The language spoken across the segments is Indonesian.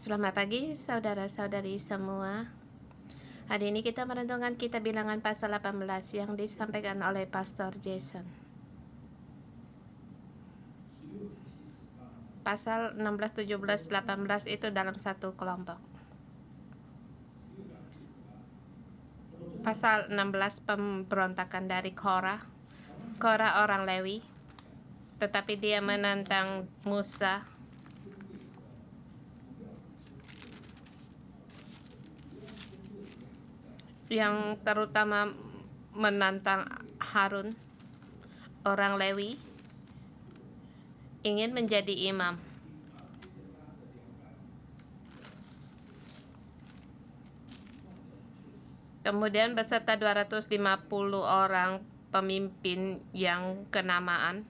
Selamat pagi saudara-saudari semua. Hari ini kita merenungkan kitab Bilangan pasal 18 yang disampaikan oleh Pastor Jason. Pasal 16, 17, 18 itu dalam satu kelompok. Pasal 16 pemberontakan dari Korah. Korah orang Lewi, tetapi dia menantang Musa. Yang terutama menantang Harun, orang Lewi, ingin menjadi imam. Kemudian beserta 250 orang pemimpin yang kenamaan.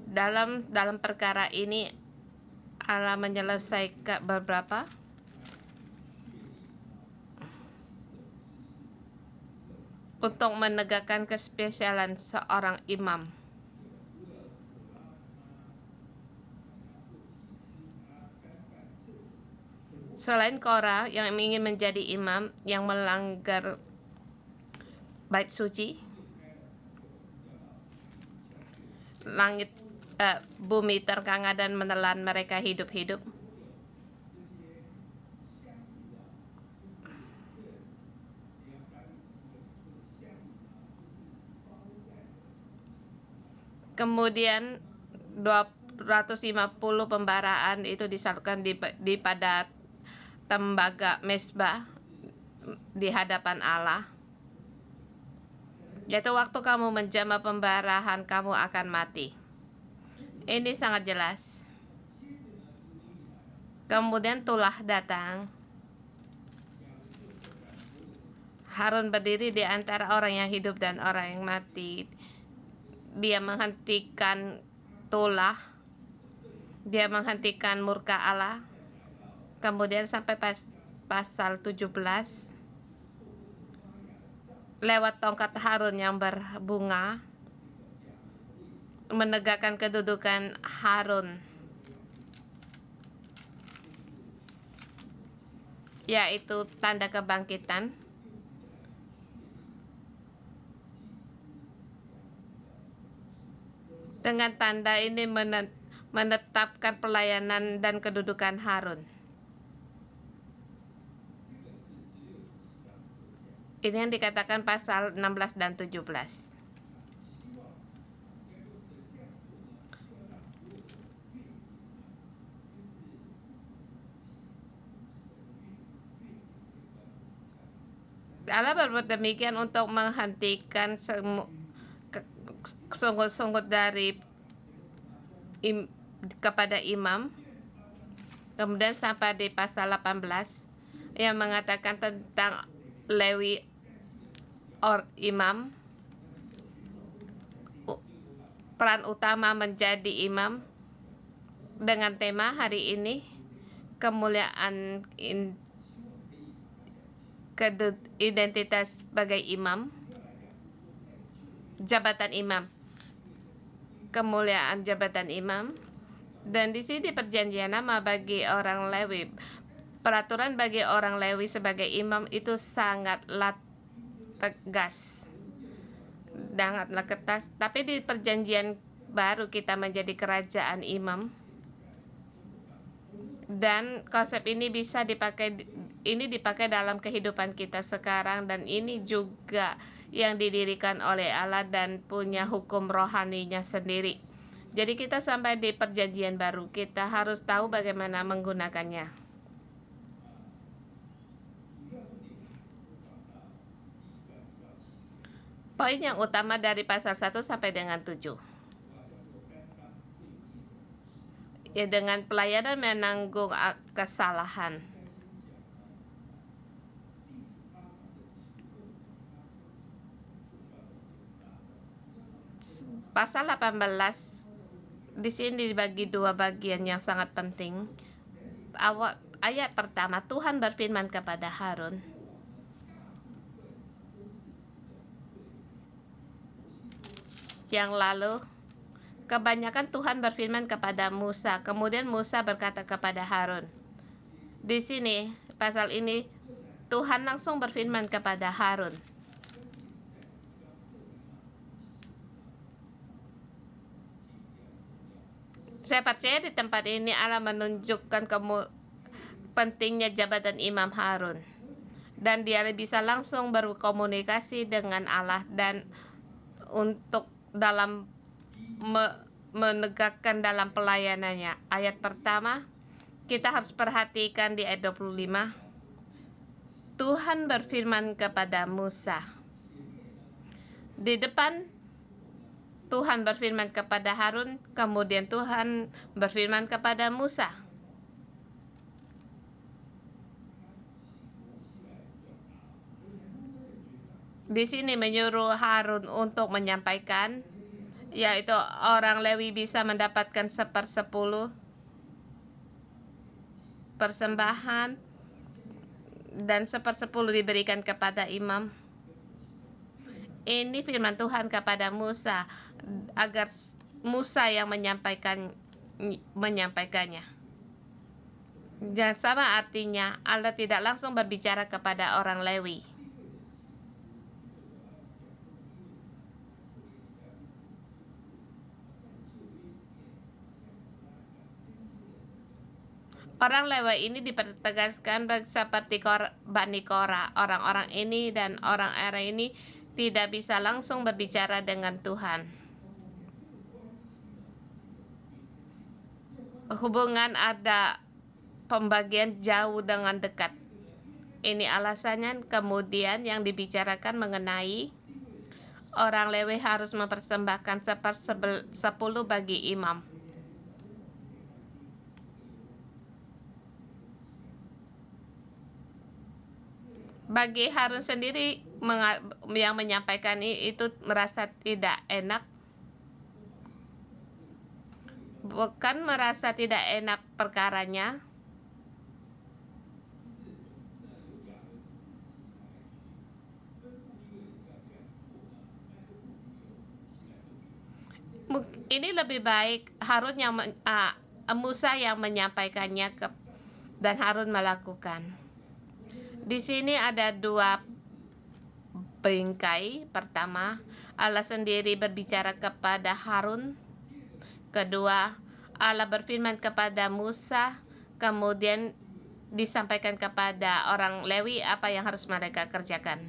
Dalam perkara ini Allah menyelesaikan beberapa untuk menegakkan kespesialan seorang imam. Selain Korah yang ingin menjadi imam yang melanggar bait suci, bumi terkanga dan menelan mereka hidup-hidup. Kemudian 250 pembaraan itu disalurkan di pada tembaga mesbah di hadapan Allah. Yaitu waktu kamu menjamah pembarahan, kamu akan mati. Ini sangat jelas. Kemudian tulah datang. Harun berdiri di antara orang yang hidup dan orang yang mati. Dia menghentikan tulah. Dia menghentikan murka Allah. Kemudian sampai pasal 17, lewat tongkat Harun yang berbunga, menegakkan kedudukan Harun, yaitu tanda kebangkitan. Dengan tanda ini menetapkan pelayanan dan kedudukan Harun. Ini yang dikatakan pasal 16 dan 17. Allah berbuat demikian untuk menghentikan sungguh-sungguh dari kepada imam. Kemudian sampai di pasal 18 yang mengatakan tentang Lewi imam, peran utama menjadi imam, dengan tema hari ini kemuliaan identitas sebagai imam, jabatan imam, kemuliaan jabatan imam. Dan di sini perjanjian lama bagi orang Lewi, peraturan bagi orang Lewi sebagai imam itu sangatlah tegas, sangatlah ketat. Tapi di perjanjian baru kita menjadi kerajaan imam, dan konsep ini bisa dipakai dalam kehidupan kita sekarang, dan ini juga yang didirikan oleh Allah dan punya hukum rohaninya sendiri. Jadi kita sampai di perjanjian baru, kita harus tahu bagaimana menggunakannya. Poin yang utama dari pasal 1 sampai dengan 7. Ya, dengan pelayanan menanggung kesalahan. Pasal 18 di sini dibagi dua bagian yang sangat penting. Ayat pertama, Tuhan berfirman kepada Harun. Yang lalu, kebanyakan Tuhan berfirman kepada Musa. Kemudian Musa berkata kepada Harun. Di sini pasal ini Tuhan langsung berfirman kepada Harun. Saya percaya di tempat ini Allah menunjukkan pentingnya jabatan Imam Harun, dan dia bisa langsung berkomunikasi dengan Allah dan untuk dalam menegakkan dalam pelayanannya. Ayat pertama kita harus perhatikan di ayat 25. Tuhan berfirman kepada Musa. Di depan Tuhan berfirman kepada Harun, kemudian Tuhan berfirman kepada Musa. Di sini menyuruh Harun untuk menyampaikan, yaitu orang Lewi bisa mendapatkan 1/10 persembahan dan 1/10 diberikan kepada imam. Ini firman Tuhan kepada Musa agar Musa yang menyampaikannya. Dan sama artinya Allah tidak langsung berbicara kepada orang Lewi. Orang Lewi ini dipertegaskan seperti Bani Korah. Orang-orang ini dan orang era ini tidak bisa langsung berbicara dengan Tuhan. Hubungan ada pembagian jauh dengan dekat. Ini alasannya kemudian yang dibicarakan mengenai orang Lewi harus mempersembahkan 1/10 bagi imam. Bagi Harun sendiri yang menyampaikan itu merasa tidak enak, bukan merasa tidak enak perkaranya, ini lebih baik Harun yang Musa yang menyampaikannya dan Harun melakukan. Di sini ada dua bingkai. Pertama, Allah sendiri berbicara kepada Harun. Kedua, Allah berfirman kepada Musa, kemudian disampaikan kepada orang Lewi apa yang harus mereka kerjakan.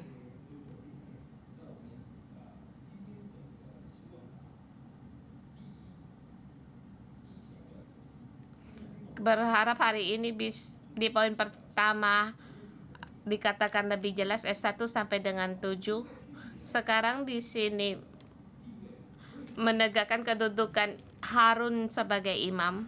Berharap hari ini di poin pertama dikatakan lebih jelas ayat 1 sampai dengan 7. Sekarang di sini menegakkan kedudukan Harun sebagai imam.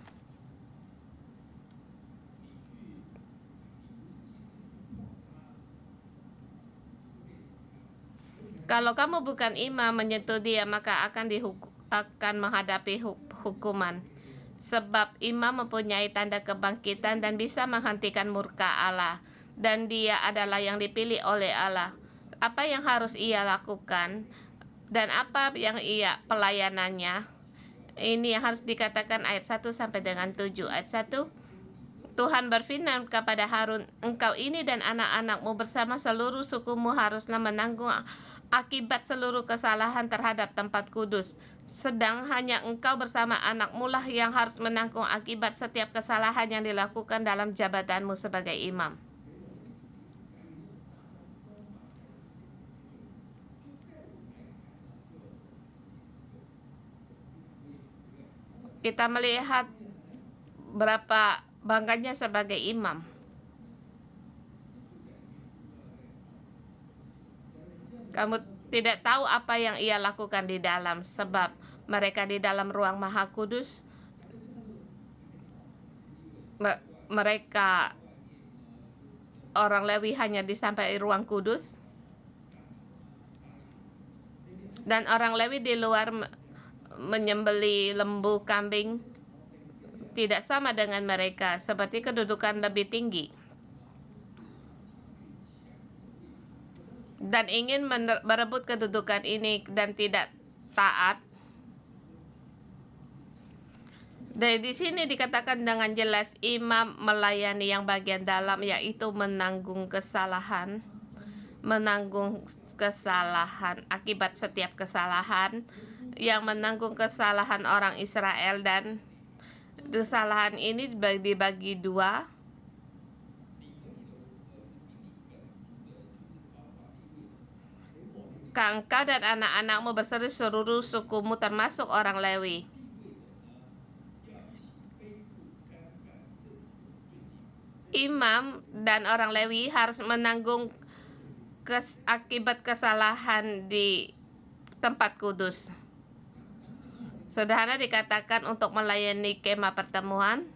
Kalau kamu bukan imam menyentuh dia, maka akan menghadapi hukuman. Sebab imam mempunyai tanda kebangkitan dan bisa menghentikan murka Allah. Dan dia adalah yang dipilih oleh Allah. Apa yang harus ia lakukan dan apa yang pelayanannya? Ini yang harus dikatakan ayat 1 sampai dengan 7. Ayat 1, Tuhan berfirman kepada Harun, engkau ini dan anak-anakmu bersama seluruh sukumu haruslah menanggung akibat seluruh kesalahan terhadap tempat kudus. Sedang hanya engkau bersama anakmu lah yang harus menanggung akibat setiap kesalahan yang dilakukan dalam jabatanmu sebagai imam. Kita melihat berapa bangganya sebagai imam. Kamu tidak tahu apa yang ia lakukan di dalam, sebab mereka di dalam ruang Maha Kudus, mereka orang Lewi hanya sampai ruang kudus, dan orang Lewi di luar menyembeli lembu, kambing, tidak sama dengan mereka, seperti kedudukan lebih tinggi. Dan ingin merebut kedudukan ini dan tidak taat, Di sini dikatakan dengan jelas imam melayani yang bagian dalam, yaitu menanggung kesalahan akibat setiap kesalahan, yang menanggung kesalahan orang Israel, dan kesalahan ini dibagi dua. Engkau dan anak-anakmu berseru seluruh sukumu termasuk orang Lewi. Imam dan orang Lewi harus menanggung akibat kesalahan di tempat kudus. Sederhana dikatakan untuk melayani kemah pertemuan.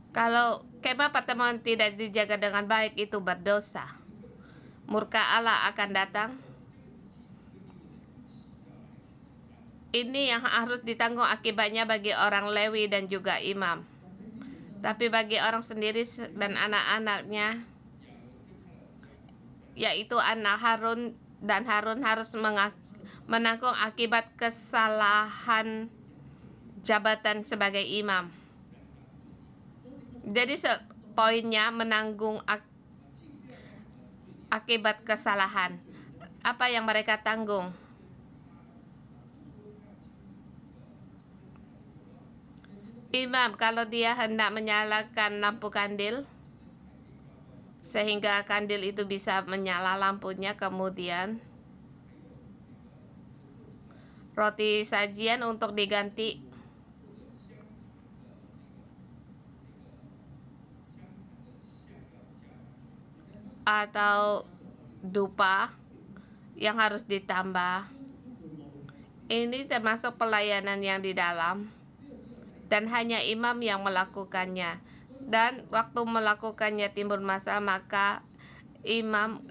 Kalau kemah pertemuan tidak dijaga dengan baik, itu berdosa. Murka Allah akan datang. Ini yang harus ditanggung akibatnya bagi orang Lewi dan juga imam. Tapi bagi orang sendiri dan anak-anaknya, yaitu anak Harun, dan Harun harus menanggung akibat kesalahan jabatan sebagai imam. Jadi poinnya menanggung akibat kesalahan. Apa yang mereka tanggung? Imam, kalau dia hendak menyalakan lampu kandil sehingga kandil itu bisa menyala lampunya, kemudian roti sajian untuk diganti, atau dupa yang harus ditambah. Ini termasuk pelayanan yang di dalam, dan hanya imam yang melakukannya. Dan waktu melakukannya timbul masalah, maka imam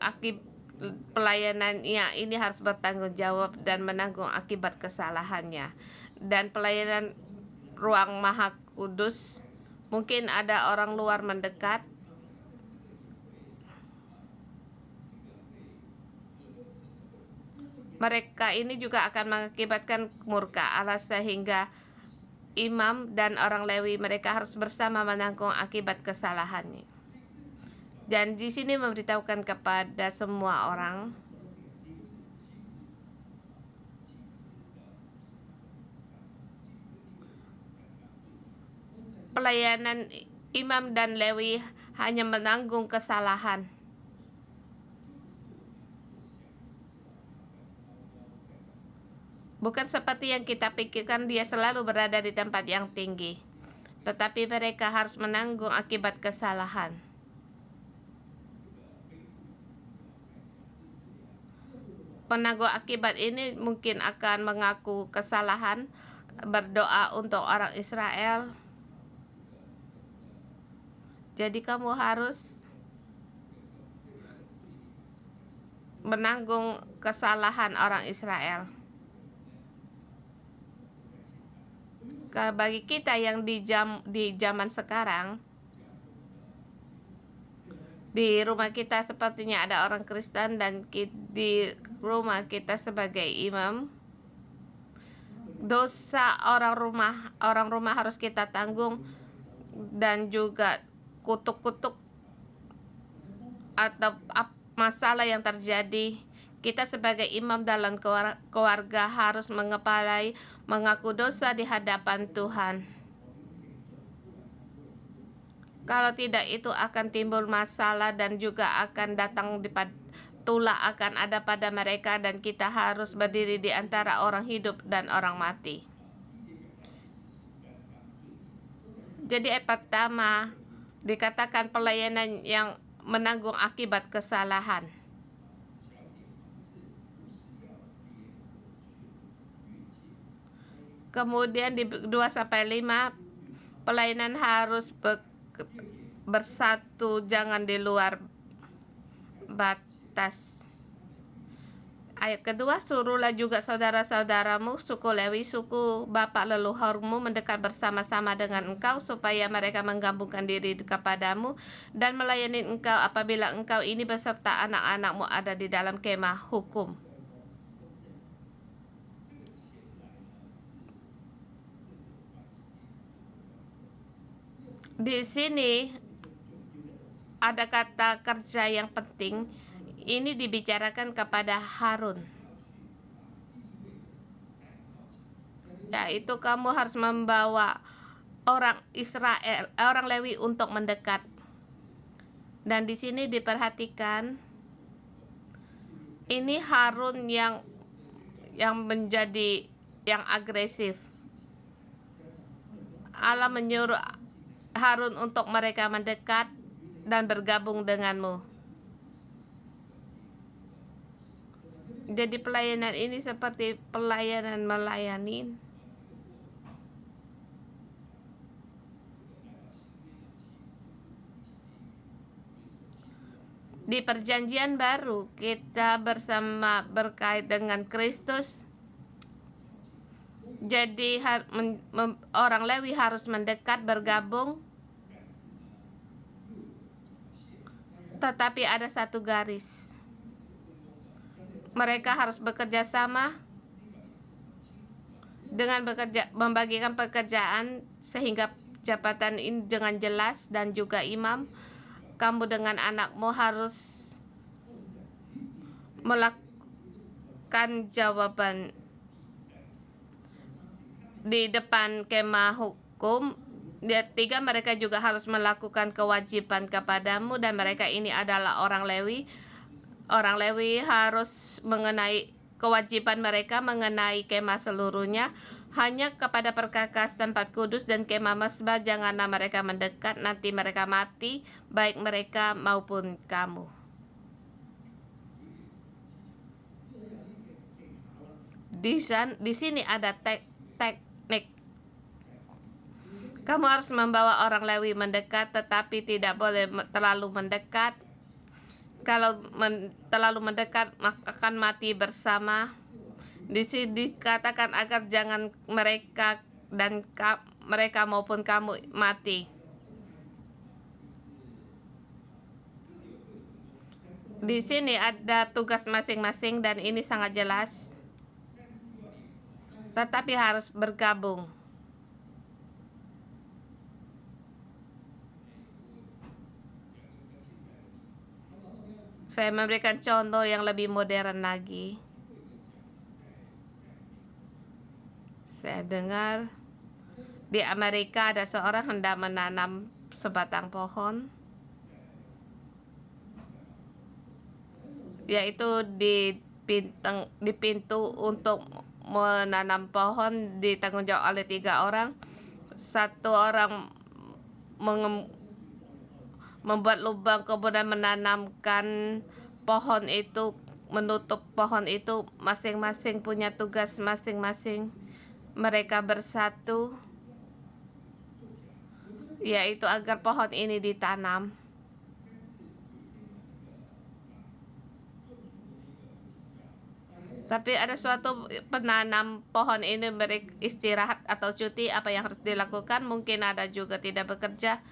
pelayanannya ini harus bertanggung jawab dan menanggung akibat kesalahannya. Dan pelayanan ruang maha kudus, mungkin ada orang luar mendekat, mereka ini juga akan mengakibatkan murka Allah, sehingga imam dan orang Lewi mereka harus bersama menanggung akibat kesalahannya. Dan di sini memberitahukan kepada semua orang, pelayanan imam dan Lewi hanya menanggung kesalahan. Bukan seperti yang kita pikirkan dia selalu berada di tempat yang tinggi, tetapi mereka harus menanggung akibat kesalahan. Penanggung akibat ini mungkin akan mengaku kesalahan, berdoa untuk orang Israel. Jadi kamu harus menanggung kesalahan orang Israel. Bagi kita yang di zaman sekarang, di rumah kita sepertinya ada orang Kristen, dan di rumah kita sebagai imam, dosa orang rumah harus kita tanggung, dan juga kutuk-kutuk atau masalah yang terjadi. Kita sebagai imam dalam keluarga harus mengaku dosa di hadapan Tuhan. Kalau tidak, itu akan timbul masalah dan juga akan datang tulah akan ada pada mereka, dan kita harus berdiri di antara orang hidup dan orang mati. Jadi ayat pertama dikatakan pelayanan yang menanggung akibat kesalahan. Kemudian di 2-5, pelayanan harus bersatu, jangan di luar batas. Ayat kedua, suruhlah juga saudara-saudaramu, suku Lewi, suku bapak leluhurmu mendekat bersama-sama dengan engkau, supaya mereka menggabungkan diri kepadamu dan melayani engkau apabila engkau ini beserta anak-anakmu ada di dalam kemah hukum. Di sini ada kata kerja yang penting. Ini dibicarakan kepada Harun, yaitu kamu harus membawa orang Israel, orang Lewi untuk mendekat. Dan di sini diperhatikan ini Harun yang menjadi yang agresif. Allah menyuruh Harun untuk mereka mendekat dan bergabung denganmu. Jadi pelayanan ini seperti pelayanan melayani. Di perjanjian baru kita bersama berkait dengan Kristus. Jadi orang Lewi harus mendekat, bergabung. Tetapi ada satu garis. Mereka harus bekerja sama dengan membagikan pekerjaan sehingga jabatan ini dengan jelas, dan juga imam, kamu dengan anakmu harus melakukan jawaban di depan kemah hukum. Tiga, mereka juga harus melakukan kewajiban kepadamu, dan mereka ini adalah orang Lewi. Orang Lewi harus mengenai kewajiban mereka mengenai kemah seluruhnya. Hanya kepada perkakas tempat kudus dan kemah mesbah janganlah mereka mendekat, nanti mereka mati, baik mereka maupun kamu. Di sini ada teknik. Kamu harus membawa orang Lewi mendekat, tetapi tidak boleh terlalu mendekat. Kalau terlalu mendekat maka akan mati bersama. Di sini dikatakan agar jangan mereka dan mereka maupun kamu mati. Di sini ada tugas masing-masing dan ini sangat jelas. Tetapi harus bergabung. Saya memberikan contoh yang lebih modern lagi. Saya dengar di Amerika ada seorang hendak menanam sebatang pohon, yaitu di pintu untuk menanam pohon ditanggung jawab oleh 3 orang. Satu orang membuat lubang, kemudian menanamkan pohon itu, menutup pohon itu. Masing-masing punya tugas masing-masing. Mereka bersatu, yaitu agar pohon ini ditanam. Tapi ada suatu penanam pohon ini beristirahat atau cuti, apa yang harus dilakukan? Mungkin ada juga tidak bekerja.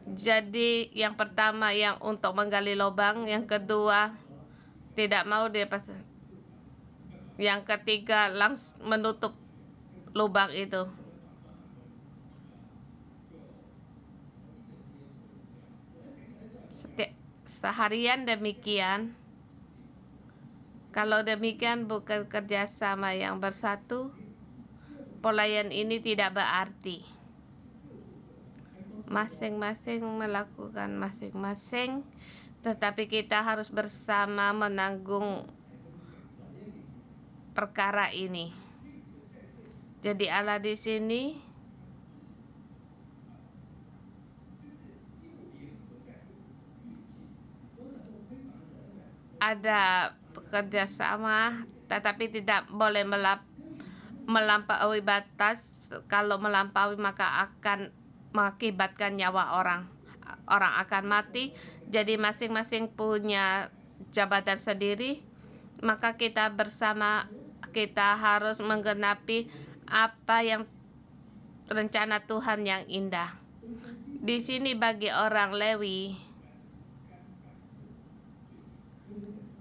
Jadi yang pertama yang untuk menggali lubang, yang kedua tidak mau dia pasang, yang ketiga langsung menutup lubang itu. Seharian demikian. Kalau demikian bukan kerjasama yang bersatu, pelayan ini tidak berarti. Masing-masing melakukan masing-masing, tetapi kita harus bersama menanggung perkara ini. Jadi Allah di sini ada bekerja sama, tetapi tidak boleh melampaui batas. Kalau melampaui maka akan mengakibatkan nyawa orang akan mati. Jadi masing-masing punya jabatan sendiri, maka kita bersama kita harus menggenapi apa yang rencana Tuhan yang indah. Di sini bagi orang Lewi,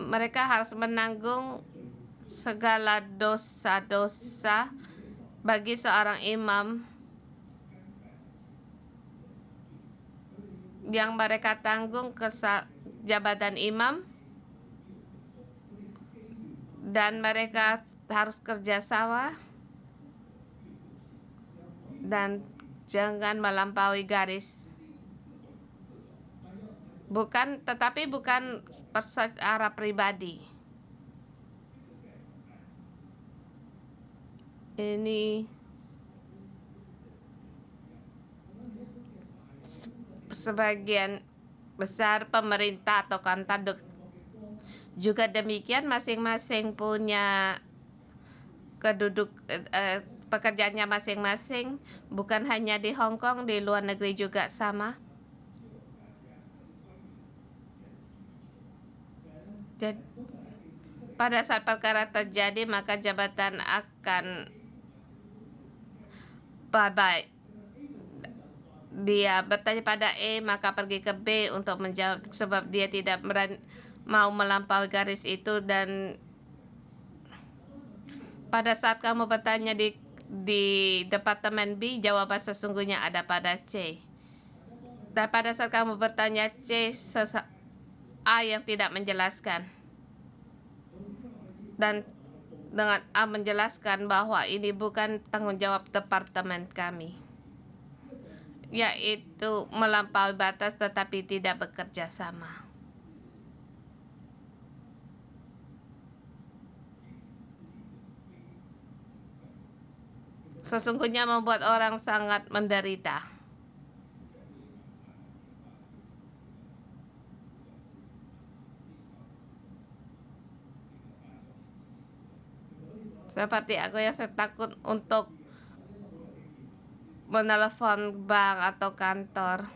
mereka harus menanggung segala dosa-dosa. Bagi seorang imam, yang mereka tanggung jabatan imam, dan mereka harus kerjasama dan jangan melampaui garis. Tetapi bukan secara pribadi. Ini sebagian besar pemerintah atau kantor juga demikian, masing-masing punya pekerjaannya masing-masing, bukan hanya di Hong Kong, di luar negeri juga sama. Jadi, pada saat perkara terjadi, maka jabatan akan bye-bye. Dia bertanya pada E, maka pergi ke B untuk menjawab, sebab dia tidak mau melampaui garis itu. Dan pada saat kamu bertanya di departemen B, jawaban sesungguhnya ada pada C. Dan pada saat kamu bertanya C, A yang tidak menjelaskan. Dan dengan A menjelaskan bahwa ini bukan tanggung jawab departemen kami, yaitu melampaui batas tetapi tidak bekerja sama. Sesungguhnya membuat orang sangat menderita. Seperti aku yang takut untuk menelepon bank atau kantor,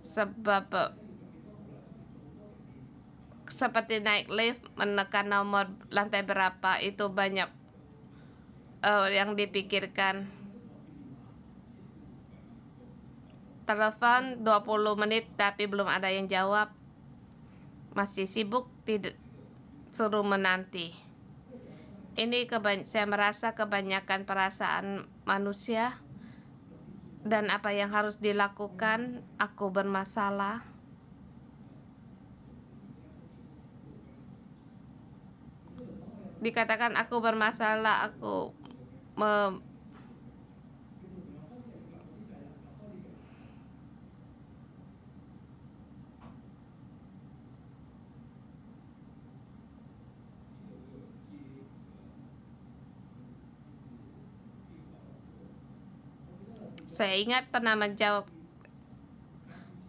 sebab seperti naik lift, menekan nomor lantai berapa, itu banyak yang dipikirkan. Telepon 20 menit tapi belum ada yang jawab, masih sibuk, tidak, suruh menanti. Ini saya merasa kebanyakan perasaan manusia, dan apa yang harus dilakukan. Aku bermasalah. Dikatakan aku bermasalah, aku saya ingat pernah menjawab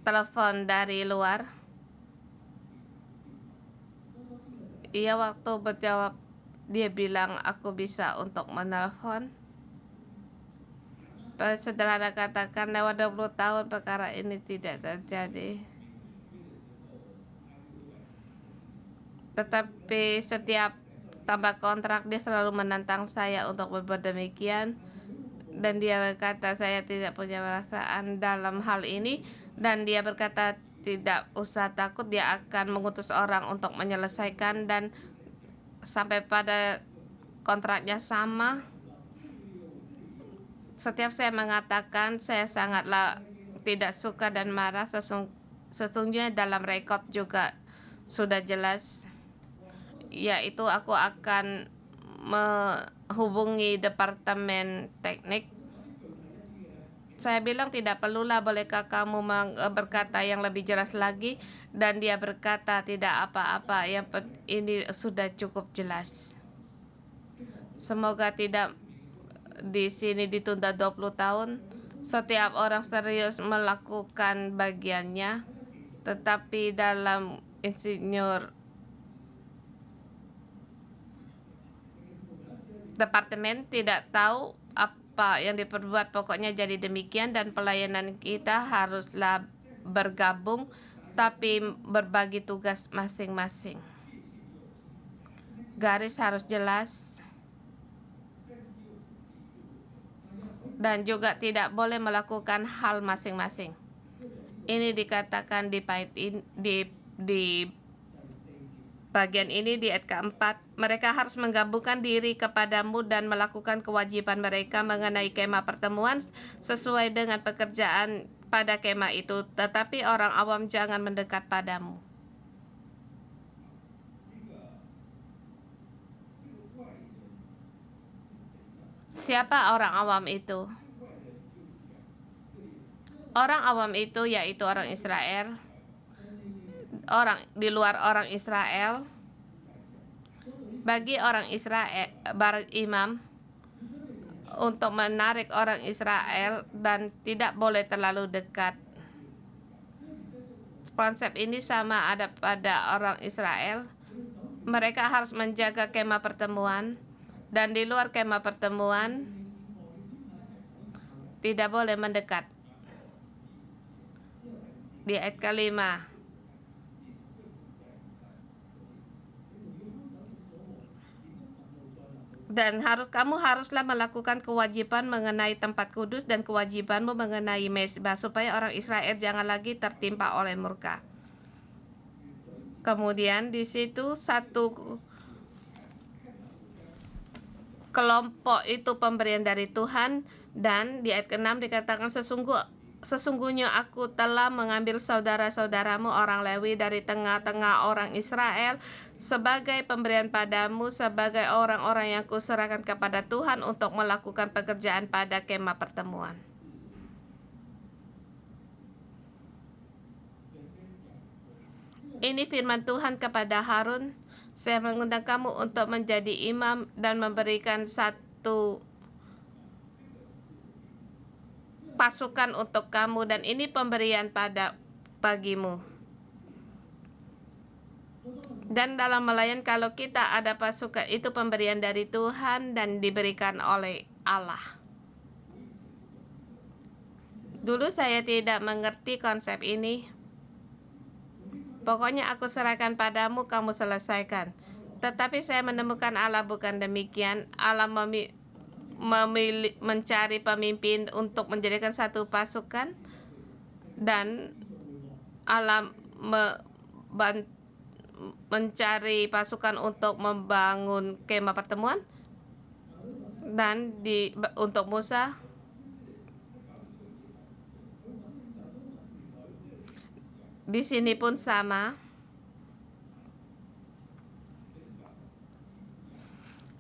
telepon dari luar. Ia waktu berjawab, dia bilang aku bisa untuk menelpon. Sederhana katakan, lewat 20 tahun perkara ini tidak terjadi. Tetapi setiap tambah kontrak, dia selalu menantang saya untuk berbuat demikian. Dan dia berkata saya tidak punya perasaan dalam hal ini, dan dia berkata tidak usah takut, dia akan mengutus orang untuk menyelesaikan, dan sampai pada kontraknya sama. Setiap saya mengatakan saya sangatlah tidak suka dan marah, sesungguhnya dalam rekod juga sudah jelas, yaitu aku akan menghubungi departemen teknik. Saya bilang tidak perlulah, bolehkah kamu berkata yang lebih jelas lagi? Dan dia berkata tidak apa-apa, yang ini sudah cukup jelas. Semoga tidak di sini ditunda 20 tahun. Setiap orang serius melakukan bagiannya, tetapi dalam insinyur departemen tidak tahu apa yang diperbuat, pokoknya jadi demikian. Dan pelayanan kita haruslah bergabung tapi berbagi tugas masing-masing. Garis harus jelas, dan juga tidak boleh melakukan hal masing-masing. Ini dikatakan di bagian ini di ayat keempat, mereka harus menggabungkan diri kepadamu dan melakukan kewajiban mereka mengenai kemah pertemuan sesuai dengan pekerjaan pada kemah itu, tetapi orang awam jangan mendekat padamu. Siapa orang awam itu? Orang awam itu yaitu orang Israel, orang di luar orang Israel. Bagi orang Israel berimam untuk menarik orang Israel dan tidak boleh terlalu dekat. Konsep ini sama ada pada orang Israel. Mereka harus menjaga kemah pertemuan, dan di luar kemah pertemuan tidak boleh mendekat. Di ayat kelima, dan kamu haruslah melakukan kewajiban mengenai tempat kudus dan kewajibanmu mengenai mezbah, supaya orang Israel jangan lagi tertimpa oleh murka. Kemudian di situ satu kelompok itu pemberian dari Tuhan, dan di ayat ke-6 dikatakan sesungguhnya aku telah mengambil saudara-saudaramu orang Lewi dari tengah-tengah orang Israel sebagai pemberian padamu, sebagai orang-orang yang kuserahkan kepada Tuhan untuk melakukan pekerjaan pada kemah pertemuan. Ini firman Tuhan kepada Harun, saya mengundang kamu untuk menjadi imam dan memberikan satu pasukan untuk kamu, dan ini pemberian bagimu. Dan dalam melayan, kalau kita ada pasukan, itu pemberian dari Tuhan dan diberikan oleh Allah. Dulu saya tidak mengerti konsep ini. Pokoknya aku serahkan padamu, kamu selesaikan. Tetapi saya menemukan Allah bukan demikian. Allah mencari pemimpin untuk menjadikan satu pasukan, dan Allah mencari pasukan untuk membangun kemah pertemuan. Dan untuk Musa, di sini pun sama.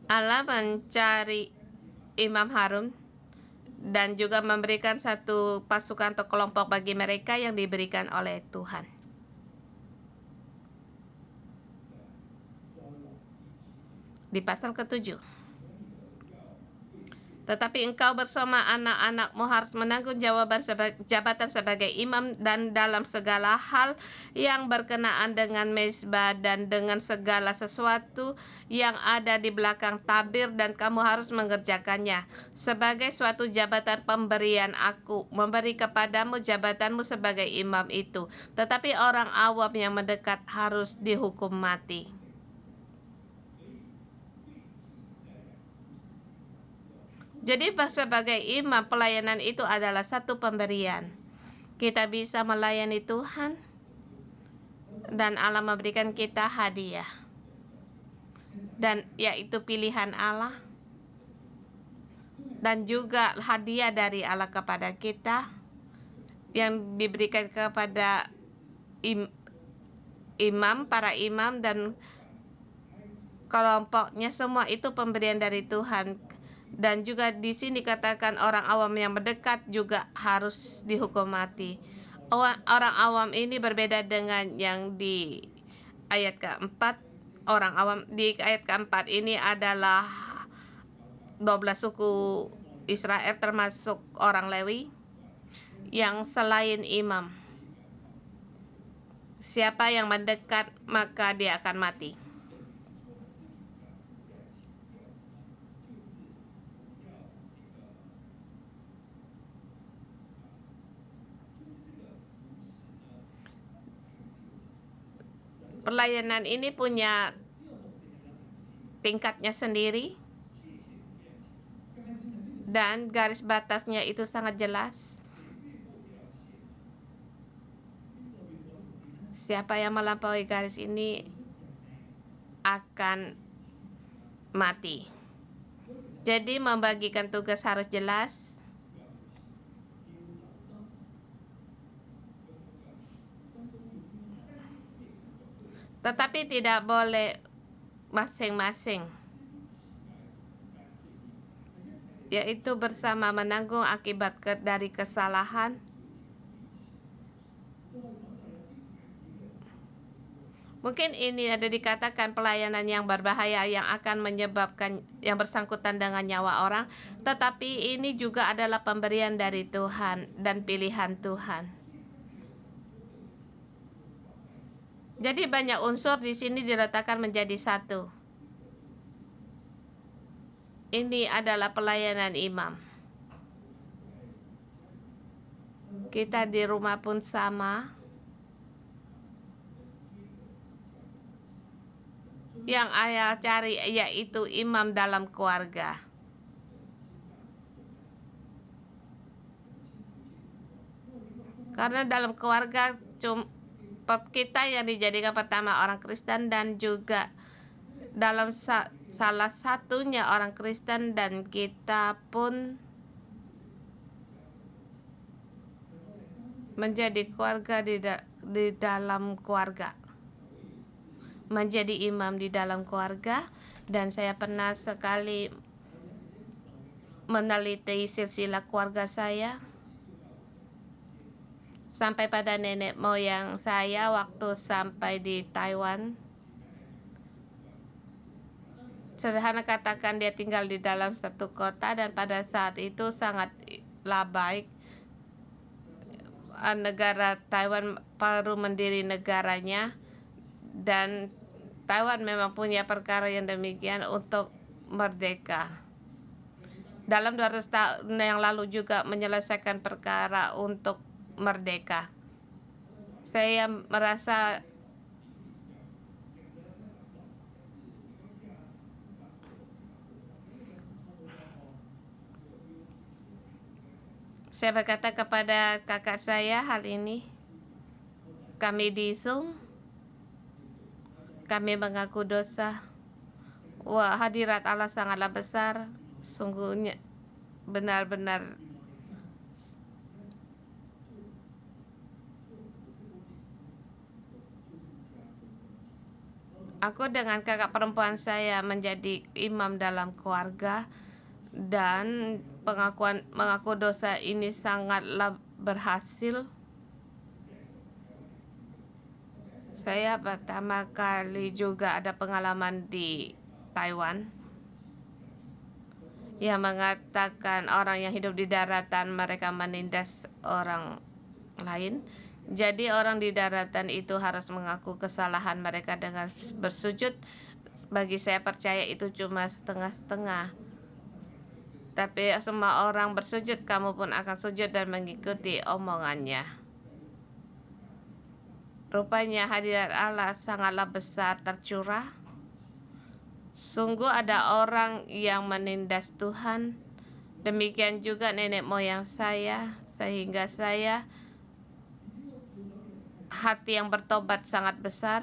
Allah mencari Imam Harun dan juga memberikan satu pasukan atau kelompok bagi mereka yang diberikan oleh Tuhan. Di pasal ke-7. Tetapi engkau bersama anak-anakmu harus menanggung jabatan sebagai imam, dan dalam segala hal yang berkenaan dengan mezbah dan dengan segala sesuatu yang ada di belakang tabir, dan kamu harus mengerjakannya sebagai suatu jabatan pemberian. Aku memberi kepadamu jabatanmu sebagai imam itu, tetapi orang awam yang mendekat harus dihukum mati. Jadi sebagai imam, pelayanan itu adalah satu pemberian. Kita bisa melayani Tuhan, dan Allah memberikan kita hadiah, dan yaitu pilihan Allah, dan juga hadiah dari Allah kepada kita yang diberikan kepada imam, para imam dan kelompoknya. Semua itu pemberian dari Tuhan. Dan juga di sini katakan orang awam yang mendekat juga harus dihukum mati. Orang awam ini berbeda dengan yang di ayat keempat. Orang awam di ayat keempat ini adalah 12 suku Israel termasuk orang Lewi yang selain imam. Siapa yang mendekat maka dia akan mati. Pelayanan ini punya tingkatnya sendiri, dan garis batasnya itu sangat jelas. Siapa yang melampaui garis ini akan mati. Jadi membagikan tugas harus jelas. tetapi tidak boleh masing-masing, yaitu bersama menanggung akibat dari kesalahan. Mungkin ini ada dikatakan pelayanan yang berbahaya yang akan menyebabkan yang bersangkutan dengan nyawa orang, tetapi ini juga adalah pemberian dari Tuhan dan pilihan Tuhan. Jadi banyak unsur di sini diletakkan menjadi satu. Ini adalah pelayanan imam. Kita di rumah pun sama. Yang ayah cari yaitu imam dalam keluarga. Karena dalam keluarga kita yang dijadikan pertama orang Kristen dan juga dalam salah satunya orang Kristen, dan kita pun menjadi keluarga di dalam keluarga, menjadi imam di dalam keluarga. Dan saya pernah sekali meneliti silsilah keluarga saya sampai pada nenek moyang saya waktu sampai di Taiwan. Sederhana katakan dia tinggal di dalam satu kota, dan pada saat itu sangatlah baik. Negara Taiwan baru mendiri negaranya, dan Taiwan memang punya perkara yang demikian untuk merdeka. Dalam 200 tahun yang lalu juga menyelesaikan perkara untuk merdeka. Saya merasa saya berkata kepada kakak saya hal ini. Kami di Zoom, kami mengaku dosa. Wah, hadirat Allah sangatlah besar. Sungguhnya benar-benar aku dengan kakak perempuan saya menjadi imam dalam keluarga, dan mengaku dosa ini sangatlah berhasil. Saya pertama kali juga ada pengalaman di Taiwan yang mengatakan orang yang hidup di daratan mereka menindas orang lain. Jadi orang di daratan itu harus mengaku kesalahan mereka dengan bersujud. Bagi saya percaya itu cuma setengah-setengah. Tapi semua orang bersujud, kamu pun akan sujud dan mengikuti omongannya. Rupanya hadirat Allah sangatlah besar tercurah. Sungguh ada orang yang menindas Tuhan. Demikian juga nenek moyang saya, sehingga saya hati yang bertobat sangat besar.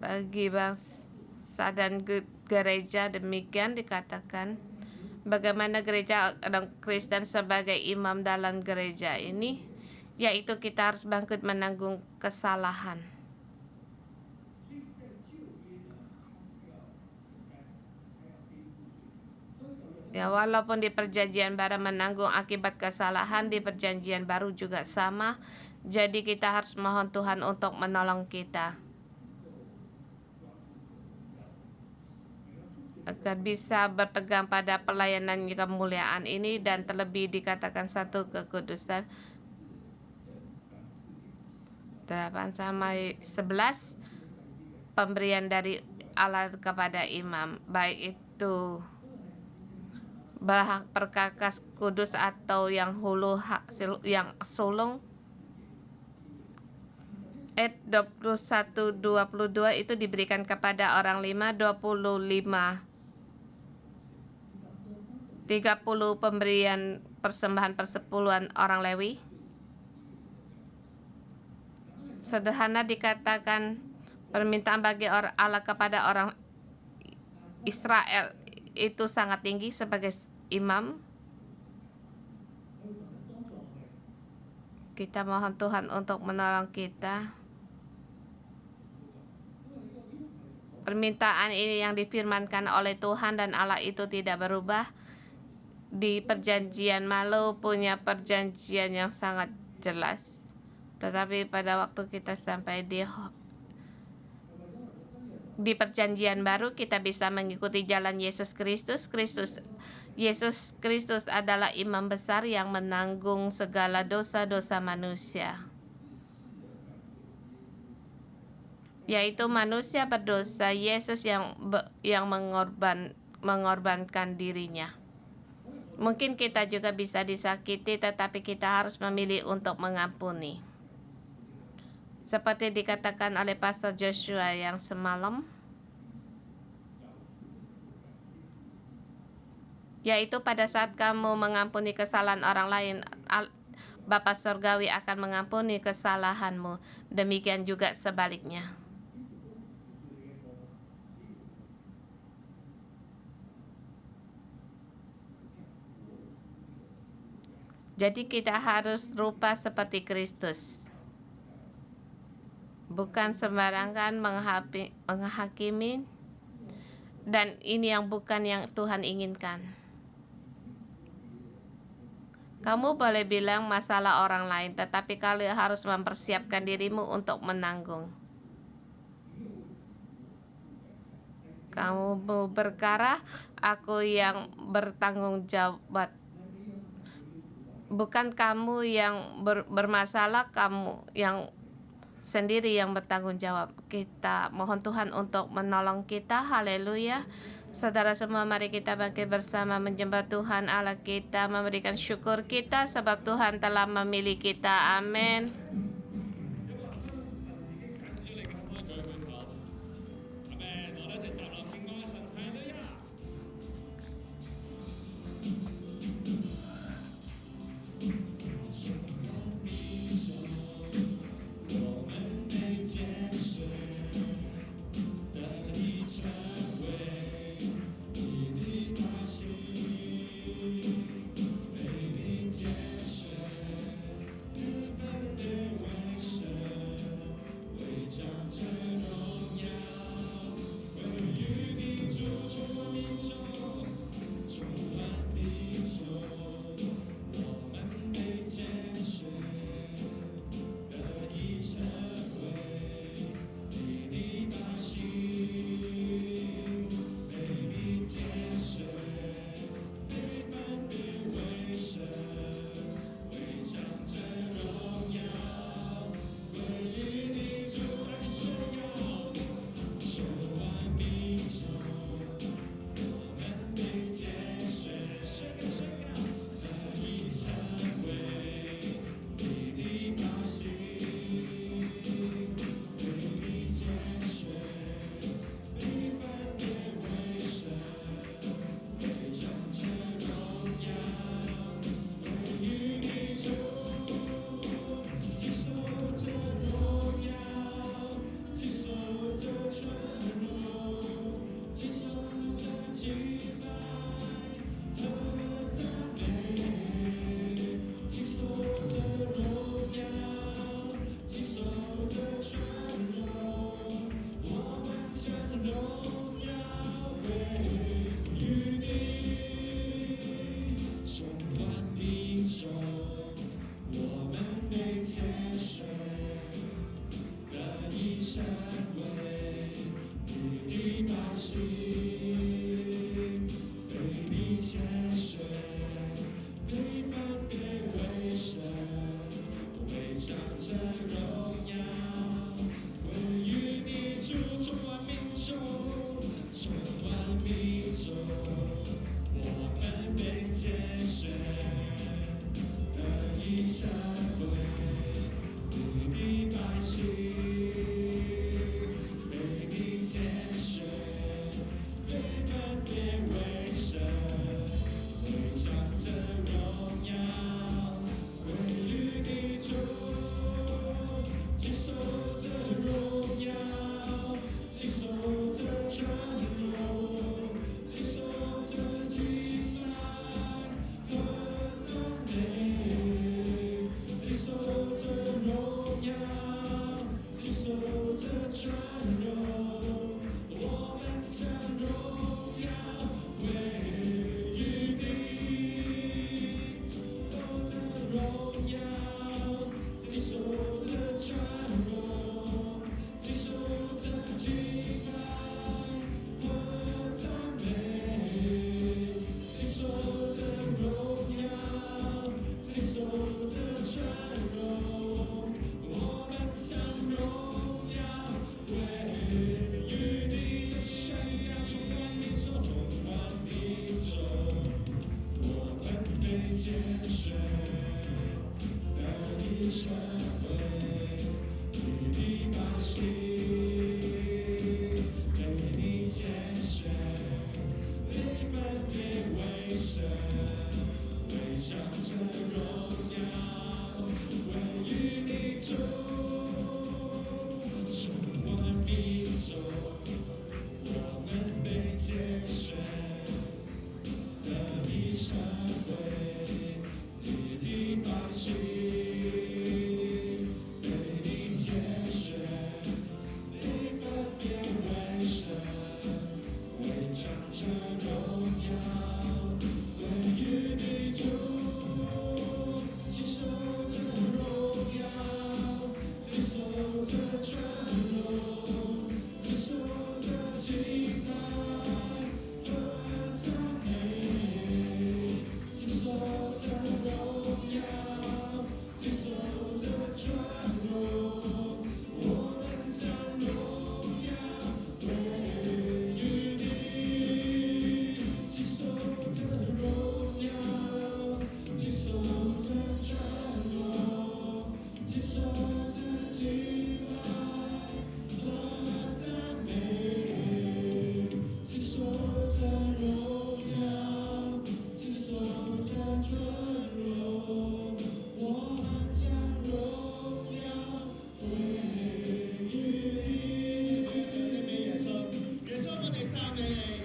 Bagi bangsa dan gereja demikian dikatakan. Bagaimana gereja dan Kristen sebagai imam dalam gereja ini, yaitu kita harus bangkit menanggung kesalahan. Ya, walaupun di perjanjian baru menanggung akibat kesalahan, di perjanjian baru juga sama. Jadi kita harus mohon Tuhan untuk menolong kita agar bisa berpegang pada pelayanan kemuliaan ini, dan terlebih dikatakan satu kekudusan 8-11 pemberian dari Allah kepada imam, baik itu bahak perkakas kudus atau yang hulu yang sulung. Ayat 21-22 itu diberikan kepada orang 25 30 pemberian persembahan persepuluhan orang Lewi. Sederhana dikatakan permintaan bagi Allah kepada orang Israel itu sangat tinggi sebagai imam. Kita mohon Tuhan untuk menolong kita. Permintaan ini yang difirmankan oleh Tuhan dan Allah itu tidak berubah. Di perjanjian malu punya perjanjian yang sangat jelas. Tetapi pada waktu kita sampai di perjanjian baru, kita bisa mengikuti jalan Yesus Kristus. Yesus Kristus adalah imam besar yang menanggung segala dosa-dosa manusia, yaitu manusia berdosa. Yesus yang mengorbankan dirinya. Mungkin kita juga bisa disakiti, tetapi kita harus memilih untuk mengampuni. Seperti dikatakan oleh Pastor Joshua yang semalam, yaitu pada saat kamu mengampuni kesalahan orang lain, Bapa Surgawi akan mengampuni kesalahanmu. Demikian juga sebaliknya. Jadi kita harus rupa seperti Kristus. Bukan sembarangan menghakimi, dan ini yang bukan yang Tuhan inginkan. Kamu boleh bilang masalah orang lain, tetapi kalian harus mempersiapkan dirimu untuk menanggung. Kamu berkara, aku yang bertanggung jawab. Bukan kamu yang bermasalah, kamu yang sendiri yang bertanggung jawab. Kita mohon Tuhan untuk menolong kita. Haleluya. Saudara semua, mari kita bangkit bersama menyembah Tuhan Allah kita, memberikan syukur kita sebab Tuhan telah memilih kita. Amin.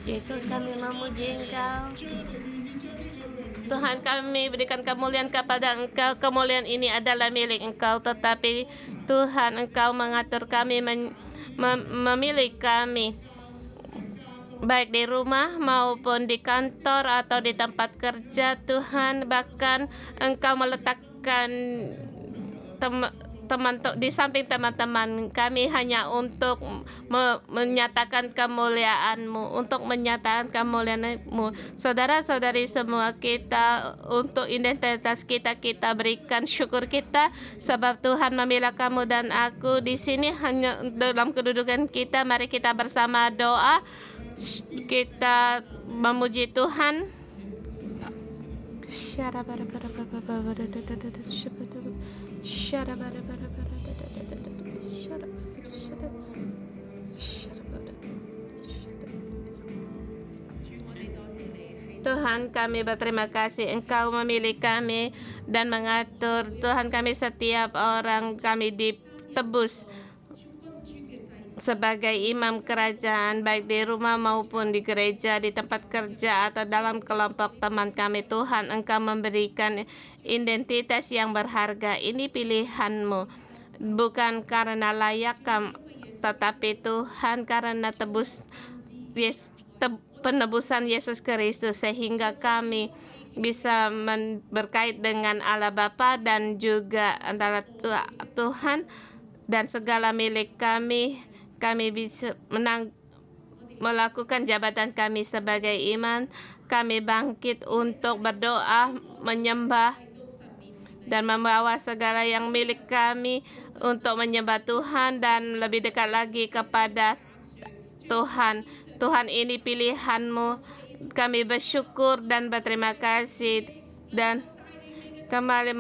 Yesus, kami memuji Engkau. Tuhan, kami berikan kemuliaan kepada Engkau. Kemuliaan ini adalah milik Engkau, tetapi Tuhan, Engkau mengatur kami, memilih kami, baik di rumah maupun di kantor atau di tempat kerja. Tuhan, bahkan Engkau meletakkan teman di samping teman-teman kami hanya untuk menyatakan kemuliaan-Mu, untuk menyatakan kemuliaan-Mu. Saudara-saudari semua, kita untuk identitas kita berikan syukur kita sebab Tuhan memilih kamu dan aku di sini hanya dalam kedudukan kita. Mari kita bersama doa, kita memuji Tuhan. Tuhan, kami berterima kasih Engkau memilih kami dan mengatur. Tuhan, kami setiap orang kami ditebus sebagai imam kerajaan, baik di rumah maupun di gereja, di tempat kerja atau dalam kelompok teman kami. Tuhan, Engkau memberikan identitas yang berharga. Ini pilihan-Mu, bukan karena layak kami, tetapi Tuhan karena penebusan Yesus Kristus, sehingga kami bisa berkait dengan Allah Bapa dan juga antara Tuhan dan segala milik kami. Kami bisa melakukan jabatan kami sebagai iman. Kami bangkit untuk berdoa, menyembah, dan membawa segala yang milik kami untuk menyembah Tuhan dan lebih dekat lagi kepada Tuhan. Tuhan, ini pilihan-Mu. Kami bersyukur dan berterima kasih. Dan kembali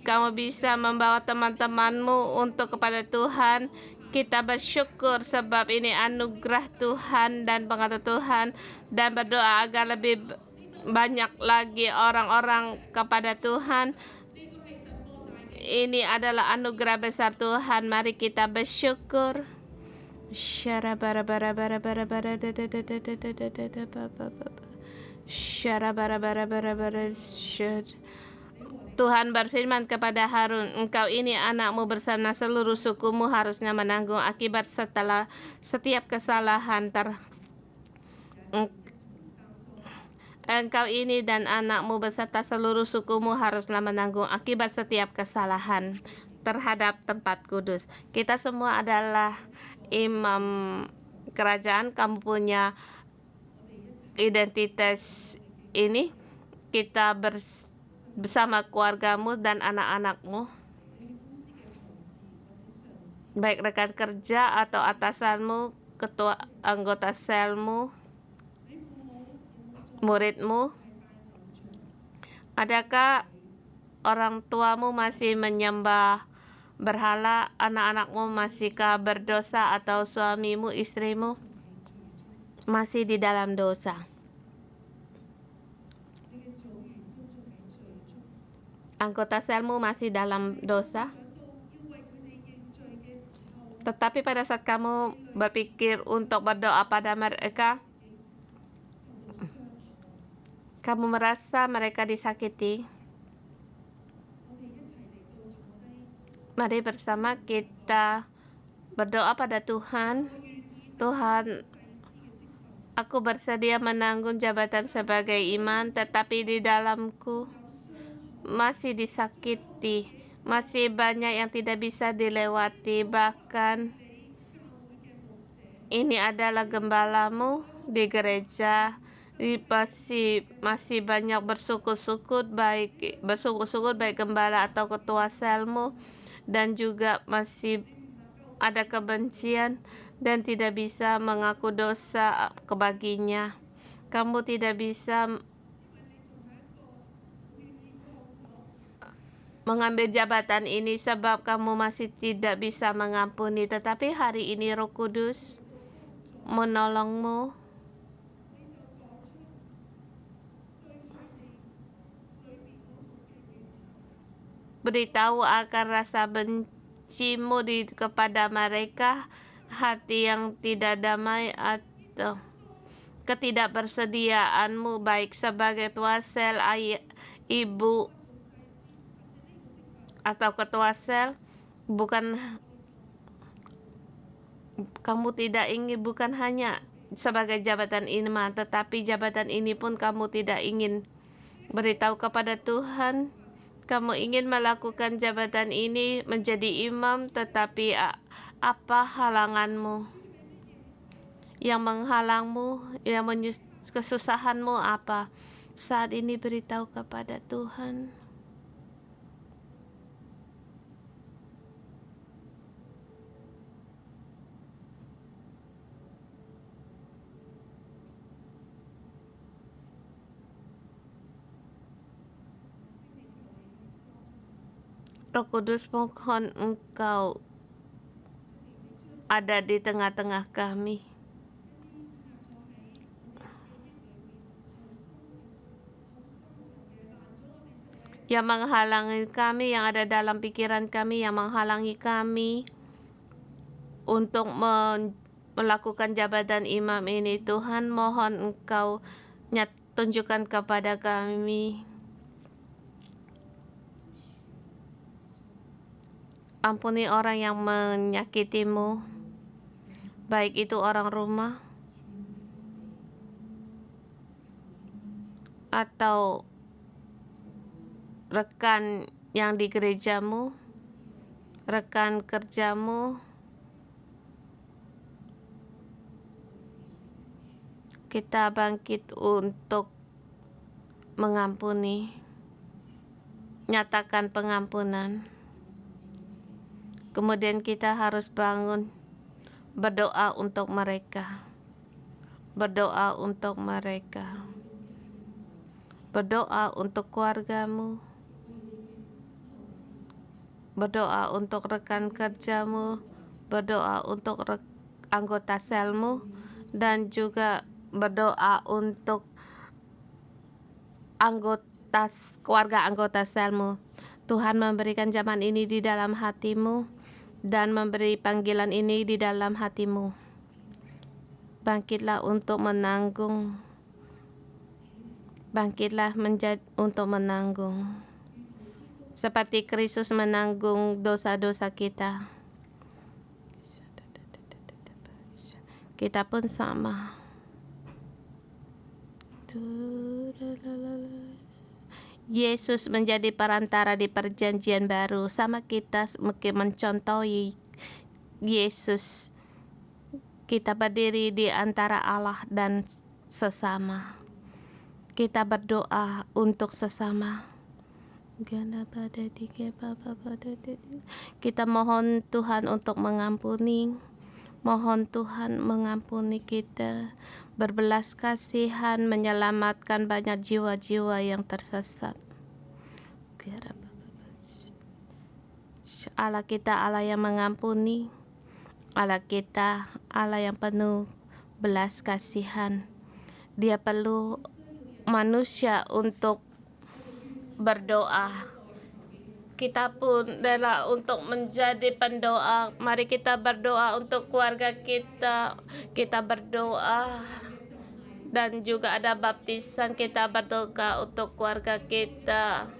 kamu bisa membawa teman-temanmu untuk kepada Tuhan. Kita bersyukur sebab ini anugerah Tuhan dan pengatur Tuhan, dan berdoa agar lebih banyak lagi orang-orang kepada Tuhan. Ini adalah anugerah besar Tuhan. Mari kita bersyukur. Tuhan berfirman kepada Harun, engkau ini anakmu bersama seluruh sukumu harusnya menanggung akibat setelah setiap kesalahan. Engkau ini dan anakmu beserta seluruh sukumu haruslah menanggung akibat setiap kesalahan terhadap tempat kudus. Kita semua adalah imam kerajaan. Kamu punya identitas ini. Kita bersama keluargamu dan anak-anakmu, baik rekan kerja atau atasanmu, ketua anggota selmu, muridmu, Adakah orang tuamu masih menyembah berhala, anak-anakmu masihkah berdosa, atau suamimu, istrimu masih di dalam dosa? Anggota selmu masih dalam dosa? Tetapi pada saat kamu berpikir untuk berdoa pada mereka, kamu merasa mereka disakiti. Mari bersama kita berdoa pada Tuhan. Tuhan, aku bersedia menanggung jabatan sebagai imam, tetapi di dalamku masih disakiti. Masih banyak yang tidak bisa dilewati. Bahkan ini adalah gembalamu di gereja. Masih banyak bersukut-sukut baik gembala atau ketua selmu, dan juga masih ada kebencian dan tidak bisa mengaku dosa kebaginya. Kamu tidak bisa mengambil jabatan ini sebab kamu masih tidak bisa mengampuni. Tetapi hari ini Roh Kudus menolongmu. Beritahu akan rasa bencimu kepada mereka, hati yang tidak damai, atau ketidakbersediaanmu baik sebagai tua sel, ibu, atau ketua sel. Kamu tidak ingin bukan hanya sebagai jabatan imam, tetapi jabatan ini pun kamu tidak ingin. Beritahu kepada Tuhan, kamu ingin melakukan jabatan ini menjadi imam, tetapi apa halanganmu? Yang menghalangmu, kesusahanmu apa? Saat ini beritahu kepada Tuhan. Roh Kudus, mohon Engkau ada di tengah-tengah kami. Yang menghalangi kami, yang ada dalam pikiran kami, yang menghalangi kami untuk melakukan jabatan imam ini. Tuhan, mohon Engkau tunjukkan kepada kami. Ampuni orang yang menyakitimu, baik itu orang rumah atau rekan yang di gerejamu, rekan kerjamu. Kita bangkit untuk mengampuni, nyatakan pengampunan. Kemudian kita harus bangun berdoa untuk mereka. Berdoa untuk mereka. Berdoa untuk keluargamu. Berdoa untuk rekan kerjamu. Berdoa untuk anggota selmu, dan juga berdoa untuk keluarga anggota selmu. Tuhan memberikan zaman ini di dalam hatimu dan memberi panggilan ini di dalam hatimu. Bangkitlah untuk menanggung. Bangkitlah untuk menanggung. Seperti Kristus menanggung dosa-dosa kita. Kita pun sama. Yesus menjadi perantara di perjanjian baru. Sama kita mencontohi Yesus. Kita berdiri di antara Allah dan sesama. Kita berdoa untuk sesama. Kita mohon Tuhan untuk mengampuni. Mohon Tuhan mengampuni kita, berbelas kasihan, menyelamatkan banyak jiwa-jiwa yang tersesat. Allah kita Allah yang mengampuni, Allah kita Allah yang penuh belas kasihan. Dia perlu manusia untuk berdoa. Kita pun adalah untuk menjadi pendoa. Mari kita berdoa untuk keluarga kita. Kita berdoa dan juga ada baptisan. Kita berdoa untuk keluarga kita.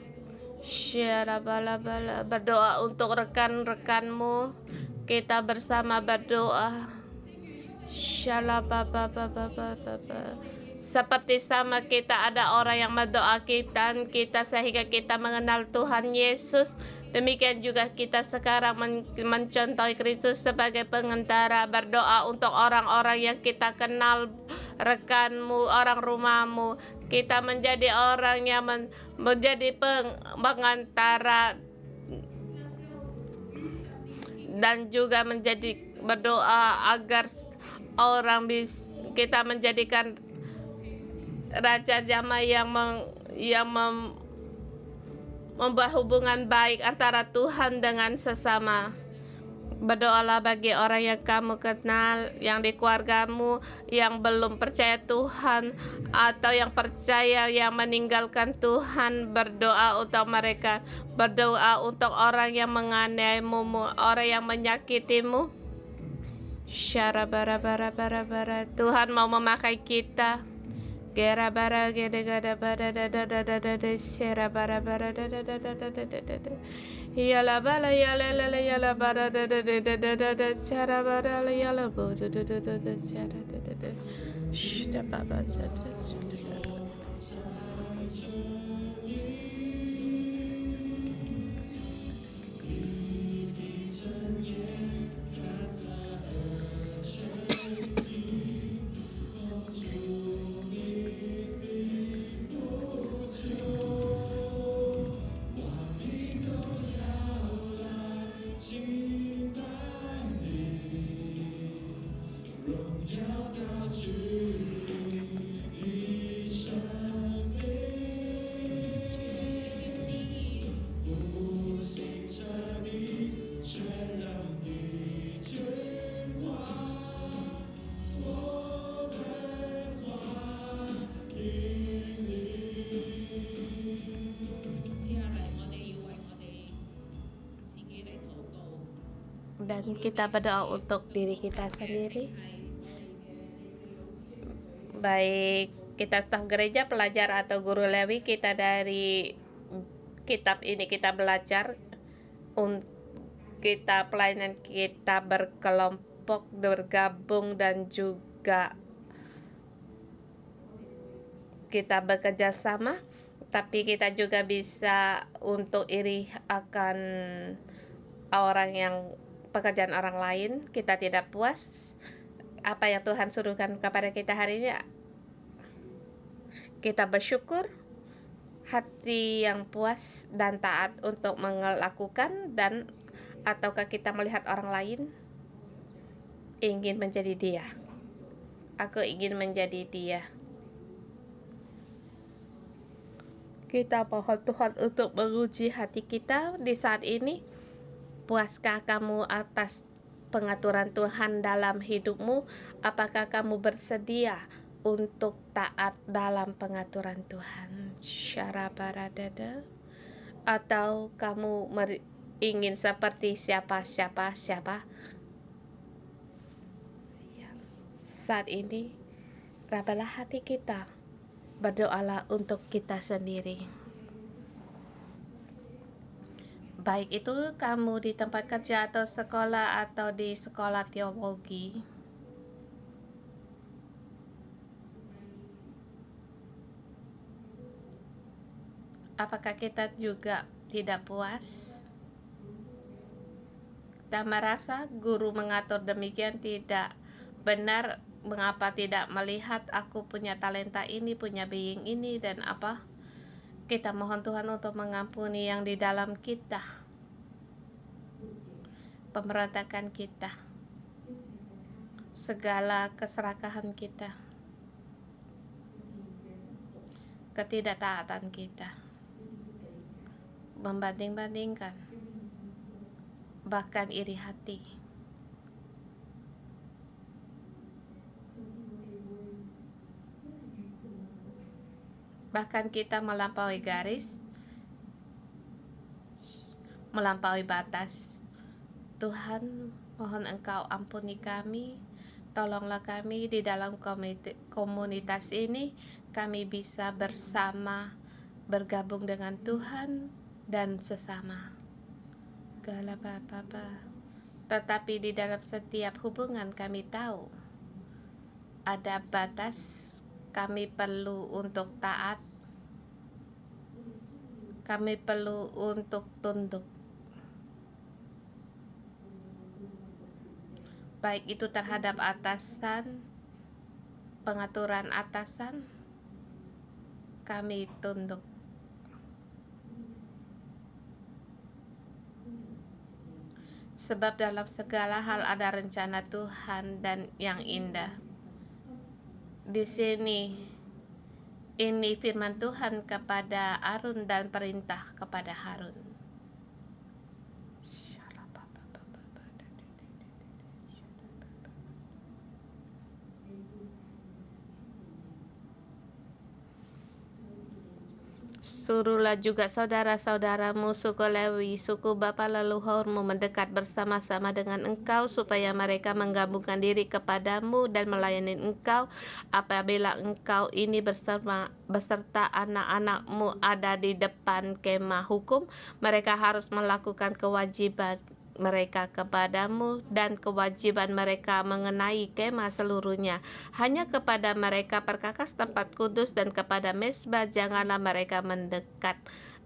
Berdoa untuk rekan-rekanmu. Kita bersama berdoa. Seperti sama kita ada orang yang mendoakan kita sehingga kita mengenal Tuhan Yesus. Demikian juga kita sekarang mencontohi Kristus sebagai pengantara. Berdoa untuk orang-orang yang kita kenal, rekanmu, orang rumahmu. Kita menjadi orang yang menjadi pengantara dan juga menjadi berdoa agar kita menjadikan Raja Damai yang membuat hubungan baik antara Tuhan dengan sesama. Berdoalah bagi orang yang kamu kenal, yang di keluargamu, yang belum percaya Tuhan, atau yang percaya yang meninggalkan Tuhan. Berdoa untuk mereka. Berdoa untuk orang yang menganiayamu, orang yang menyakitimu. Tuhan mau memakai kita. Gera bara gede gada bara da da da da da da shera bara bara da da da da da da da da. Yala bala yala la la yala bara da da da da da da da shera bara la yala bo da da da da da shera da da da. Shh, baba da da da. Dan kita berdoa untuk diri kita sendiri. Baik kita staf gereja, pelajar atau guru Lewi, kita dari kitab ini kita belajar kita pelayanan kita berkelompok, bergabung, dan juga kita bekerja sama. Tapi kita juga bisa untuk iri akan orang yang pekerjaan orang lain. Kita tidak puas apa yang Tuhan suruhkan kepada kita hari ini. Kita bersyukur, hati yang puas dan taat untuk melakukan, dan ataukah kita melihat orang lain ingin menjadi dia. Aku ingin menjadi dia. Kita mohon Tuhan untuk menguji hati kita di saat ini. Puaskah kamu atas pengaturan Tuhan dalam hidupmu? Apakah kamu bersedia untuk taat dalam pengaturan Tuhan? Syarabaradada. Atau kamu ingin seperti siapa? Saat ini, rabalah hati kita. Berdoalah untuk kita sendiri. Baik itu kamu di tempat kerja atau sekolah atau di sekolah teologi. Apakah kita juga tidak puas dan merasa guru mengatur demikian tidak benar? Mengapa tidak melihat aku punya talenta ini, punya being ini, dan apa? Kita mohon Tuhan untuk mengampuni yang di dalam kita, pemberontakan kita, segala keserakahan kita, ketidaktaatan kita. membanding-bandingkan, bahkan iri hati. Bahkan kita melampaui garis, melampaui batas. Tuhan, mohon Engkau ampuni kami. Tolonglah kami di dalam komunitas ini, kami bisa bersama bergabung dengan Tuhan dan sesama. Tetapi di dalam setiap hubungan kami tahu ada batas, kami perlu untuk taat, kami perlu untuk tunduk. Baik itu terhadap atasan, pengaturan atasan, kami tunduk. Sebab dalam segala hal ada rencana Tuhan dan yang indah. Di sini, ini firman Tuhan kepada Harun dan perintah kepada Harun. Suruhlah juga saudara-saudaramu suku Lewi, suku bapa leluhurmu mendekat bersama-sama dengan engkau supaya mereka menggabungkan diri kepadamu dan melayani engkau apabila engkau ini beserta anak-anakmu ada di depan kemah hukum. Mereka harus melakukan kewajiban mereka kepadamu dan kewajiban mereka mengenai kemah seluruhnya. Hanya kepada mereka perkakas tempat kudus dan kepada mesbah janganlah mereka mendekat.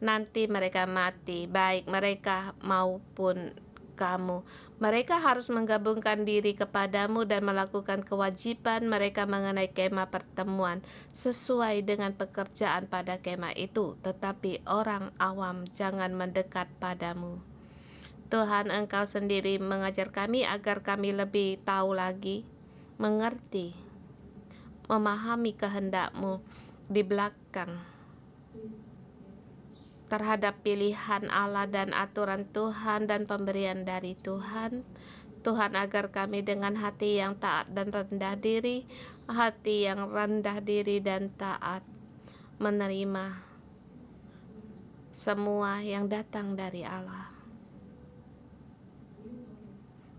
Nanti mereka mati, baik mereka maupun kamu. Mereka harus menggabungkan diri kepadamu dan melakukan kewajiban mereka mengenai kemah pertemuan sesuai dengan pekerjaan pada kemah itu. Tetapi orang awam jangan mendekat padamu. Tuhan, Engkau sendiri mengajar kami agar kami lebih tahu lagi, mengerti, memahami kehendak-Mu di belakang terhadap pilihan Allah dan aturan Tuhan dan pemberian dari Tuhan. Tuhan, agar kami dengan hati yang taat dan rendah diri, hati yang rendah diri dan taat, menerima semua yang datang dari Allah.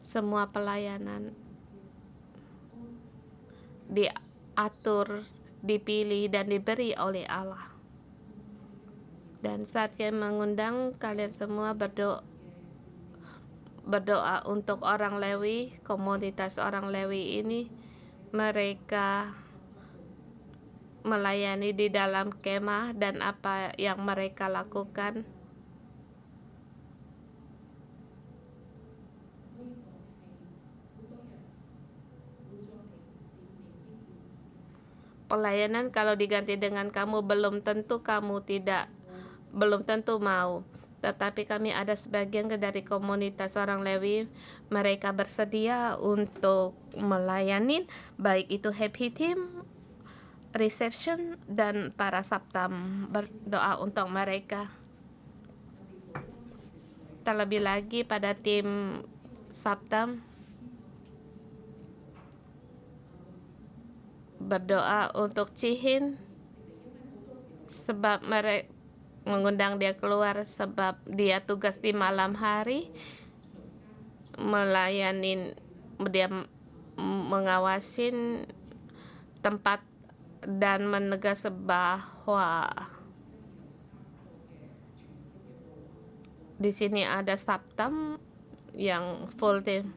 Semua pelayanan diatur, dipilih, dan diberi oleh Allah. Dan saat kami mengundang kalian semua berdoa untuk orang Lewi, komunitas orang Lewi ini, mereka melayani di dalam kemah dan apa yang mereka lakukan. Pelayanan kalau diganti dengan kamu belum tentu mau. Tetapi kami ada sebagian dari komunitas orang Lewi, mereka bersedia untuk melayani, baik itu happy team, reception, dan para saptam. Berdoa untuk mereka. Terlebih lagi pada tim saptam, berdoa untuk Cihin sebab mereka mengundang dia keluar sebab dia tugas di malam hari melayani, dia mengawasin tempat dan menegas bahwa di sini ada saptam yang full team.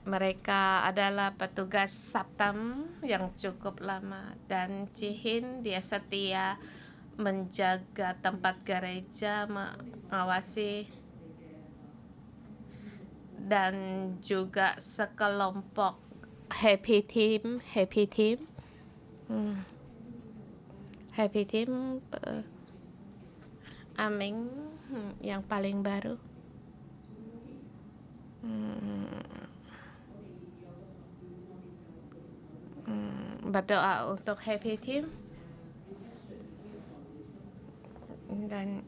Mereka adalah petugas saptam yang cukup lama dan Cihin dia setia menjaga tempat gereja, mengawasi, dan juga sekelompok happy team Amin yang paling baru. Berdoa untuk happy team dan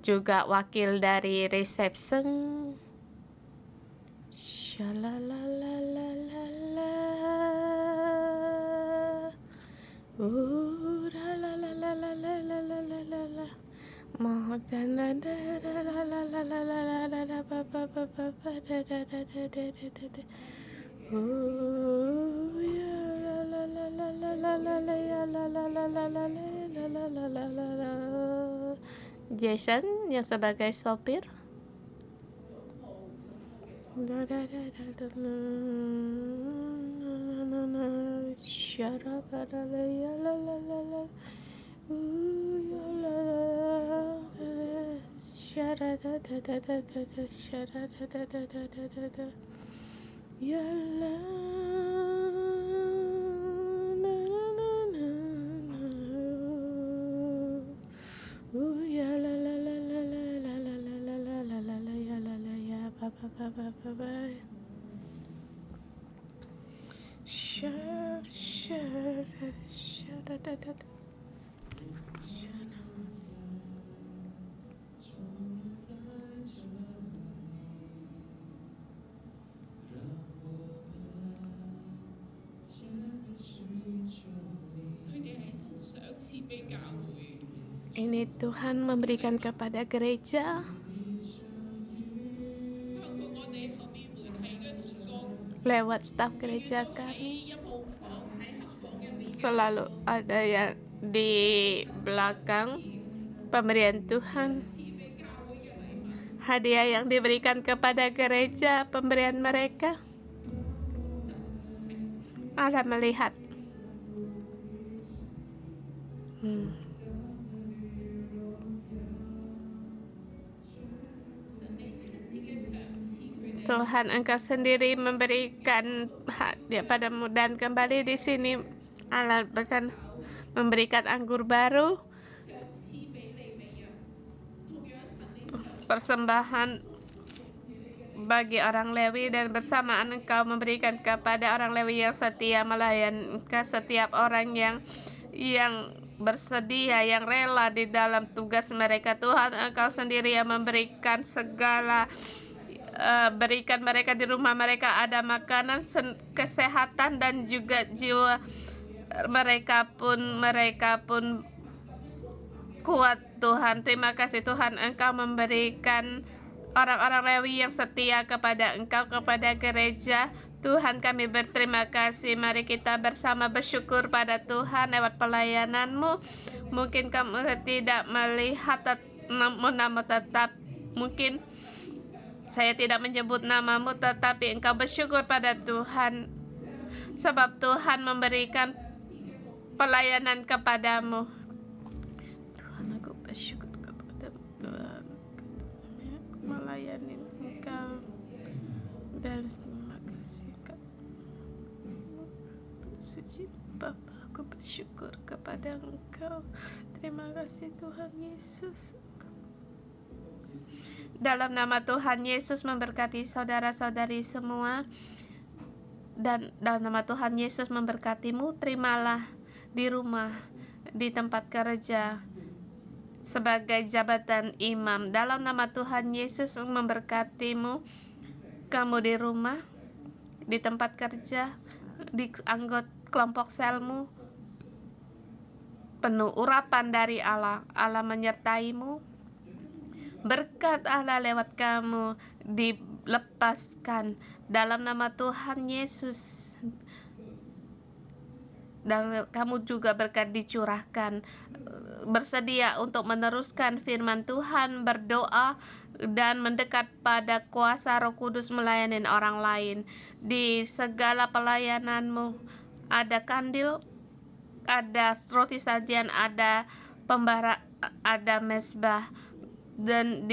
juga wakil dari reception. Shalalalalala, la. Mohon Jason yang sebagai sopir. Ini Tuhan memberikan kepada gereja lewat staf gereja kami. Selalu ada yang di belakang pemberian Tuhan, hadiah yang diberikan kepada gereja, pemberian mereka. Allah melihat. Tuhan, Engkau sendiri memberikan hadiah padamu, dan kembali di sini Allah bahkan memberikan anggur baru, persembahan bagi orang Lewi, dan bersamaan Engkau memberikan kepada orang Lewi yang setia melayani Engkau, setiap orang yang bersedia, yang rela di dalam tugas mereka. Tuhan, Engkau sendiri yang memberikan segala, berikan mereka di rumah mereka ada makanan, kesehatan, dan juga jiwa mereka pun kuat. Tuhan, terima kasih Tuhan, Engkau memberikan orang-orang Lewi yang setia kepada Engkau, kepada gereja. Tuhan, kami berterima kasih. Mari kita bersama bersyukur pada Tuhan lewat pelayanan-Mu. Mungkin kamu tidak melihat namun tetap, mungkin saya tidak menyebut namamu, tetapi engkau bersyukur pada Tuhan, sebab Tuhan memberikan pelayanan kepadamu. Tuhan, aku bersyukur kepadamu, Tuhan. Aku melayani Engkau, dan terima kasih, suci Bapa. Aku bersyukur kepada Engkau. Terima kasih Tuhan Yesus. Dalam nama Tuhan Yesus memberkati saudara-saudari semua, dan dalam nama Tuhan Yesus memberkatimu. Terimalah di rumah, di tempat kerja, sebagai jabatan imam. Dalam nama Tuhan Yesus memberkatimu, kamu di rumah, di tempat kerja, di anggota kelompok selmu, penuh urapan dari Allah. Allah menyertaimu. Berkat Allah lewat kamu dilepaskan dalam nama Tuhan Yesus. Dan kamu juga berkat dicurahkan, bersedia untuk meneruskan firman Tuhan, berdoa, dan mendekat pada kuasa Roh Kudus melayani orang lain. Di segala pelayananmu ada kandil, ada roti sajian, ada pembara, ada mezbah, dan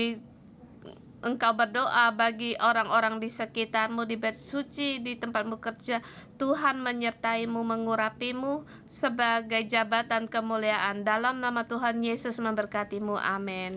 engkau berdoa bagi orang-orang di sekitarmu, di bait suci, di tempatmu kerja. Tuhan menyertaimu, mengurapimu sebagai jabatan kemuliaan. Dalam nama Tuhan Yesus memberkatimu. Amin.